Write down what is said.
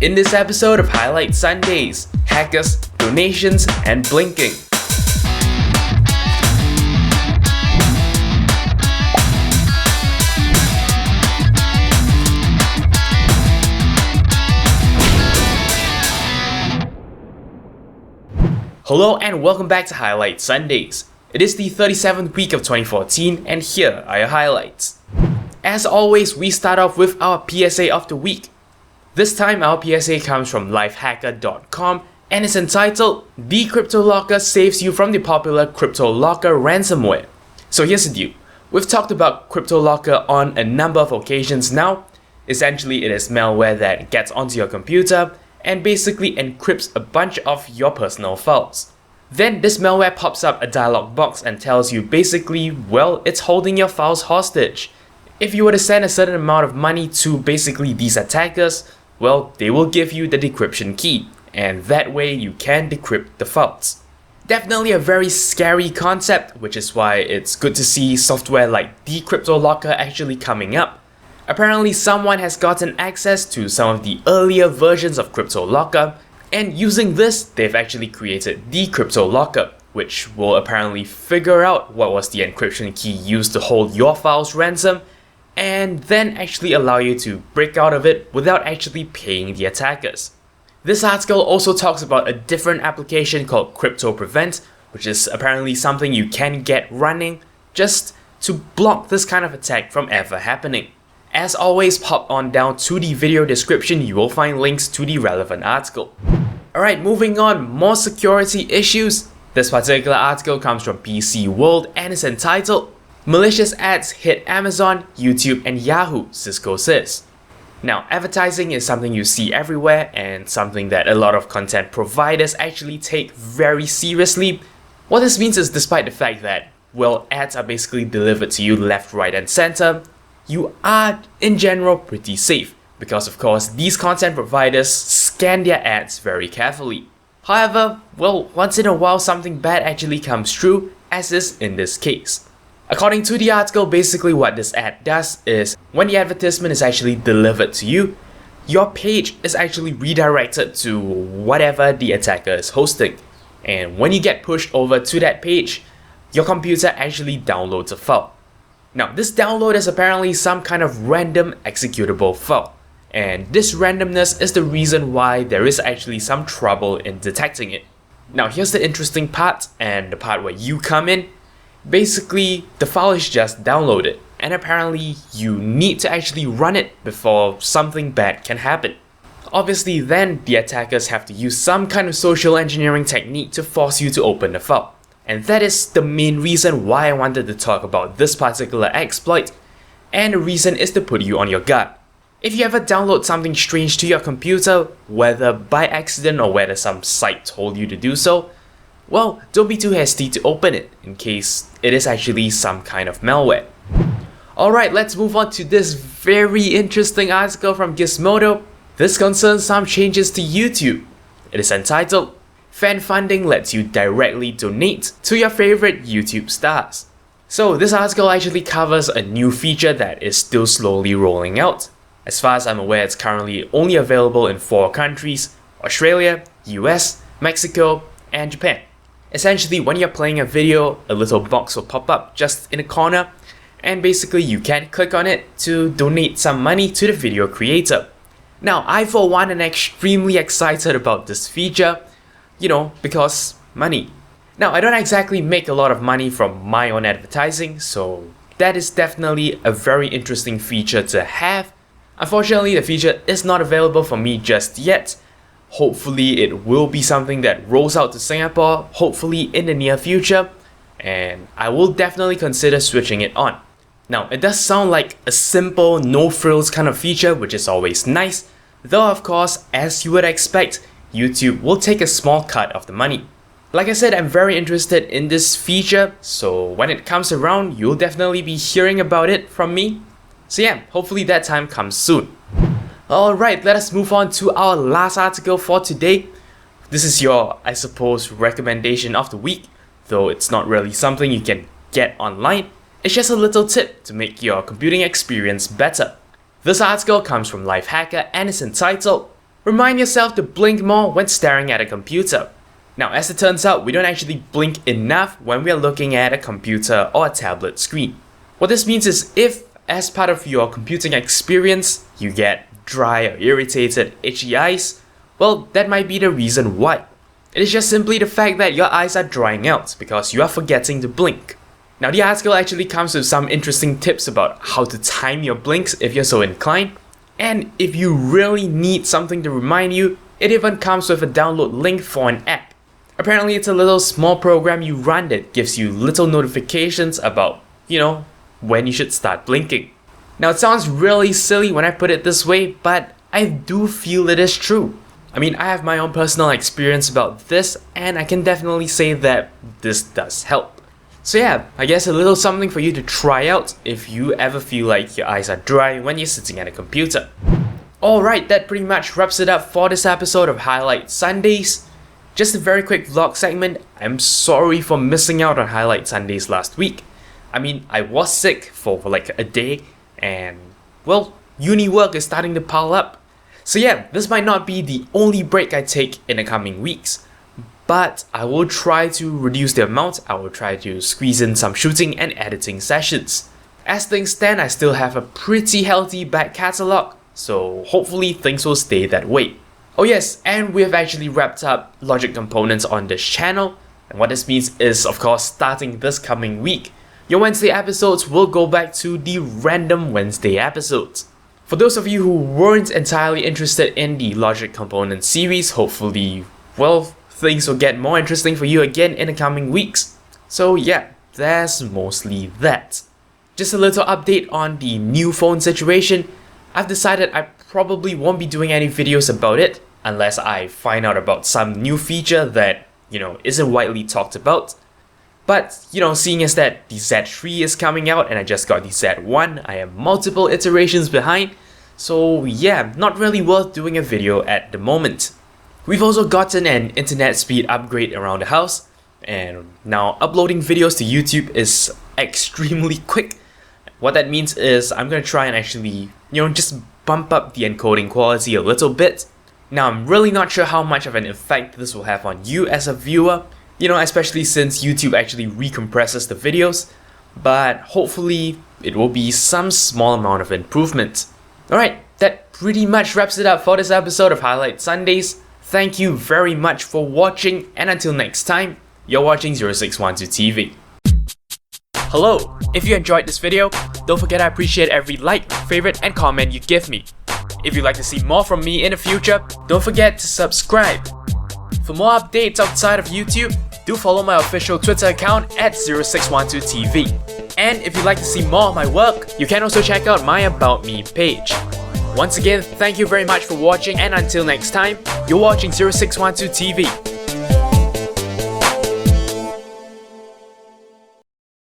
In this episode of Highlight Sundays, hackers, donations, and blinking. Hello and welcome back to Highlight Sundays. It is the 37th week of 2014 and here are your highlights. As always, we start off with our PSA of the week. This time our PSA comes from Lifehacker.com and is entitled Decryptolocker saves you from the popular Cryptolocker ransomware. So here's the deal. We've talked about Cryptolocker on a number of occasions now. Essentially, it is malware that gets onto your computer and basically encrypts a bunch of your personal files. Then this malware pops up a dialog box and tells you basically, well, it's holding your files hostage. If you were to send a certain amount of money to basically these attackers, well, they will give you the decryption key, and that way you can decrypt the files. Definitely a very scary concept, which is why it's good to see software like Decryptolocker actually coming up. Apparently someone has gotten access to some of the earlier versions of Cryptolocker, and using this, they've actually created Decryptolocker, which will apparently figure out what was the encryption key used to hold your files ransom, and then actually allow you to break out of it without actually paying the attackers. This article also talks about a different application called CryptoPrevent, which is apparently something you can get running just to block this kind of attack from ever happening. As always, pop on down to the video description, you will find links to the relevant article. Alright, moving on, more security issues. This particular article comes from PC World and is entitled Malicious Ads Hit Amazon, YouTube, and Yahoo, Cisco says. Now, advertising is something you see everywhere and something that a lot of content providers actually take very seriously. What this means is despite the fact that, well, ads are basically delivered to you left, right, and center, you are, in general, pretty safe because, of course, these content providers scan their ads very carefully. However, well, once in a while something bad actually comes through, as is in this case. According to the article, basically what this ad does is, when the advertisement is actually delivered to you, your page is actually redirected to whatever the attacker is hosting. And when you get pushed over to that page, your computer actually downloads a file. Now, this download is apparently some kind of random executable file, and this randomness is the reason why there is actually some trouble in detecting it. Now, here's the interesting part, and the part where you come in. Basically, the file is just downloaded, and apparently you need to actually run it before something bad can happen. Obviously, then the attackers have to use some kind of social engineering technique to force you to open the file. And that is the main reason why I wanted to talk about this particular exploit, and the reason is to put you on your guard. If you ever download something strange to your computer, whether by accident or whether some site told you to do so, well, don't be too hasty to open it in case it is actually some kind of malware. Alright, let's move on to this very interesting article from Gizmodo. This concerns some changes to YouTube. It is entitled Fan Funding Lets You Directly Donate to Your Favorite YouTube Stars. So this article actually covers a new feature that is still slowly rolling out. As far as I'm aware, it's currently only available in 4 countries: Australia, US, Mexico, and Japan. Essentially, when you're playing a video, a little box will pop up just in a corner, and basically you can click on it to donate some money to the video creator. Now, I for one am extremely excited about this feature, because money. Now, I don't exactly make a lot of money from my own advertising, so that is definitely a very interesting feature to have. Unfortunately, the feature is not available for me just yet. Hopefully it will be something that rolls out to Singapore, hopefully in the near future, and I will definitely consider switching it on. Now, it does sound like a simple, no-frills kind of feature, which is always nice, though of course, as you would expect, YouTube will take a small cut of the money. Like I said, I'm very interested in this feature, so when it comes around, you'll definitely be hearing about it from me. So yeah, hopefully that time comes soon. Alright, let us move on to our last article for today. This is your, I suppose, recommendation of the week, though it's not really something you can get online. It's just a little tip to make your computing experience better. This article comes from Lifehacker and is entitled Remind yourself to blink more when staring at a computer. Now, as it turns out, we don't actually blink enough when we are looking at a computer or a tablet screen. What this means is if, as part of your computing experience, you get dry or irritated, itchy eyes, well, that might be the reason why. It is just simply the fact that your eyes are drying out because you are forgetting to blink. Now, the article actually comes with some interesting tips about how to time your blinks if you're so inclined, and if you really need something to remind you, it even comes with a download link for an app. Apparently, it's a little small program you run that gives you little notifications about, when you should start blinking. Now, it sounds really silly when I put it this way, but I do feel it is true. I mean, I have my own personal experience about this, and I can definitely say that this does help. So yeah, I guess a little something for you to try out if you ever feel like your eyes are dry when you're sitting at a computer. Alright, that pretty much wraps it up for this episode of Highlight Sundays. Just a very quick vlog segment. I'm sorry for missing out on Highlight Sundays last week. I mean, I was sick for like a day, and well, uni work is starting to pile up. So yeah, this might not be the only break I take in the coming weeks, but I will try to reduce the amount. I will try to squeeze in some shooting and editing sessions. As things stand, I still have a pretty healthy back catalog, so hopefully things will stay that way. Oh yes, and we have actually wrapped up logic components on this channel, and what this means is, of course, starting this coming week, your Wednesday episodes will go back to the random Wednesday episodes. For those of you who weren't entirely interested in the logic component series, hopefully, well, things will get more interesting for you again in the coming weeks. So yeah, that's mostly that. Just a little update on the new phone situation. I've decided I probably won't be doing any videos about it unless I find out about some new feature that, isn't widely talked about. But, seeing as that the Z3 is coming out and I just got the Z1, I am multiple iterations behind. So yeah, not really worth doing a video at the moment. We've also gotten an internet speed upgrade around the house, and now uploading videos to YouTube is extremely quick. What that means is I'm gonna try and actually, just bump up the encoding quality a little bit. Now, I'm really not sure how much of an effect this will have on you as a viewer, especially since YouTube actually recompresses the videos, but hopefully it will be some small amount of improvement. Alright, that pretty much wraps it up for this episode of Highlight Sundays. Thank you very much for watching, and until next time, you're watching 0612 TV. Hello! If you enjoyed this video, don't forget I appreciate every like, favorite, and comment you give me. If you'd like to see more from me in the future, don't forget to subscribe. For more updates outside of YouTube, do follow my official Twitter account at 0612 TV. And if you'd like to see more of my work, you can also check out my About Me page. Once again, thank you very much for watching, and until next time, you're watching 0612 TV.